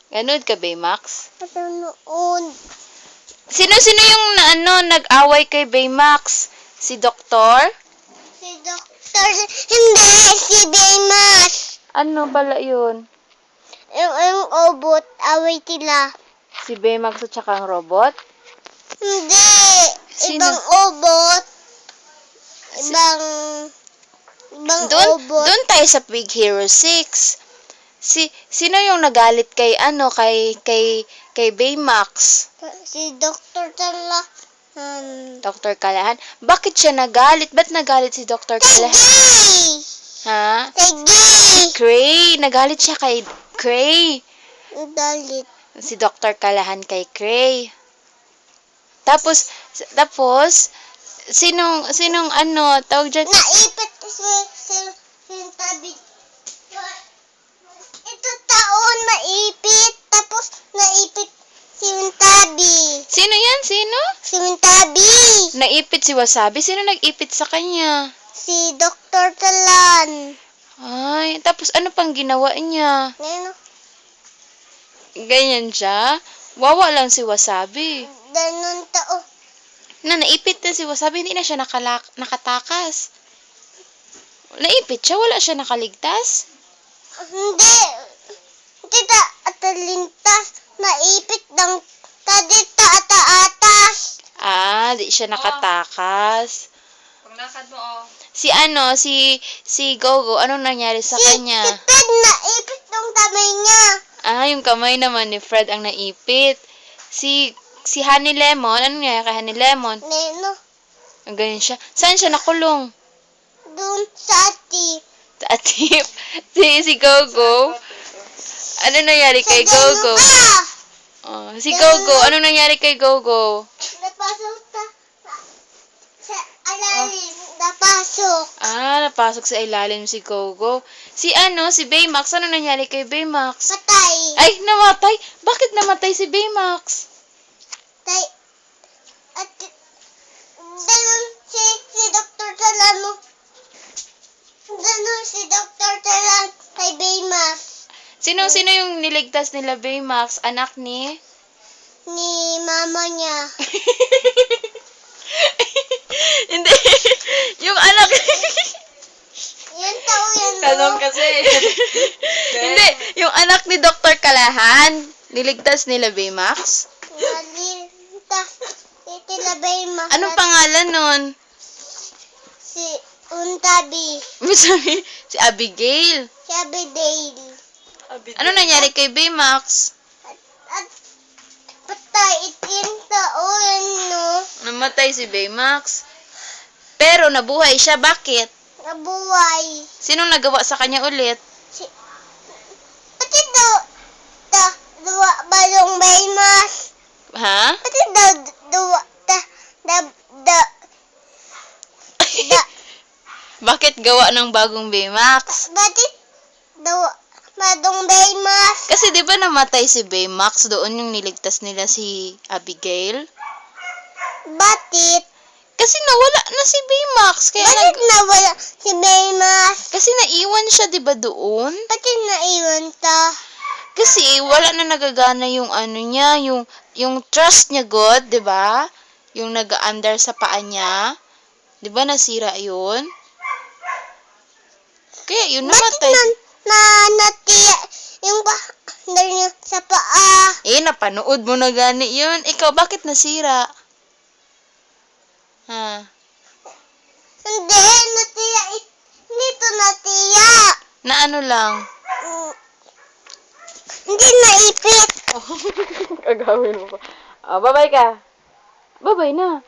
Ganood ka, Baymax? Panood. Sino yung nag-away kay Baymax? Si Doktor? Si Doktor. Hindi, si Baymax. Ano pala yun? Yung obot, away tila. Si Baymax at saka ang robot? Hindi. Sino? Ibang obot. Ibang obot. Doon tayo sa Big Hero 6. Sino yung nagalit kay Baymax? Si Doktor tala. Dr. Callahan? Bakit siya nagalit? Ba't nagalit si Dr. Callahan? Sige! Ha? Sige! Cray! Nagalit siya kay Cray. Galit. Si Dr. Callahan kay Cray. Tapos, sinong tawag dyan? Naipit yung tabi. Ito taon naipit. Tapos naipit si Tabi. Sino yan? Sino? Si Tabi. Naipit si Wasabi? Sino nag-ipit sa kanya? Si Dr. Talan. Ay, tapos ano pang ginawa niya? Ano? Ganyan siya? Wawa lang si Wasabi. Ganun tao. Naipit na si Wasabi, hindi na siya nakatakas. Naipit siya, wala siya nakaligtas. Hindi. Kita atalintas. Naipit ng tadita ataatas. Ah, di siya nakatakas. Paglakad mo, Si Gogo, anong nangyari sa kanya? Si Ted naipit ng kamay niya. Ah, yung kamay naman ni Fred ang naipit. Si Honey Lemon, anong nangyari kay Honey Lemon? Neno. Ganyan siya. Saan siya nakulong? Doon sa ati. Sa Atip. Si Gogo. Ano nangyari kay Gogo? Oh, si Gogo, anong nangyari kay Gogo? Napasok sa alalim. Napasok. Ah, napasok sa ilalim si Gogo. Si Baymax, anong nangyari kay Baymax? Patay. Ay, namatay? Bakit namatay si Baymax? Tay. At ganun si Dr. Talan mo. Ganun si Dr. Talan kay Baymax. Sino yung niligtas nila Baymax? Anak ni? Ni mama niya. Hindi. Yung anak. Yan tao yan. Tanong kasi. Hindi. Yung anak ni Dr. Callahan. Niligtas nila Baymax? Nalintas. Titila Baymax. Anong pangalan nun? Si Untabi. Sabi, si Abigail. Si Abidale. Ano nangyari kay Baymax? At patay itin tao yan no. Namatay si Baymax. Pero nabuhay siya. Bakit? Nabuhay. Sinong nagawa sa kanya ulit? Pati duwa balong Baymax. Ha? Pati duwa Bakit gawa ng bagong Baymax? Pati duwa madong Baymax. Kasi di ba namatay si Baymax? Doon yung niligtas nila si Abigail? Batit. Kasi nawala na si Baymax. Kaya Bakit nawala si Baymax? kasi naiwan siya di ba doon? Pati naiwan ta. Kasi wala na nagagana yung niya, yung trust niya God, di ba? Yung nag-under sa paa niya. Di ba nasira yun? Kaya yun namatay. Natiya yung bahal niya sa paa. Napanood mo na gani yun. Ikaw, bakit nasira? Ha? Hindi, natiya. Dito natiya. Na ano lang? Hindi naipit. Agawin mo pa. Bye-bye ka. Bye-bye na.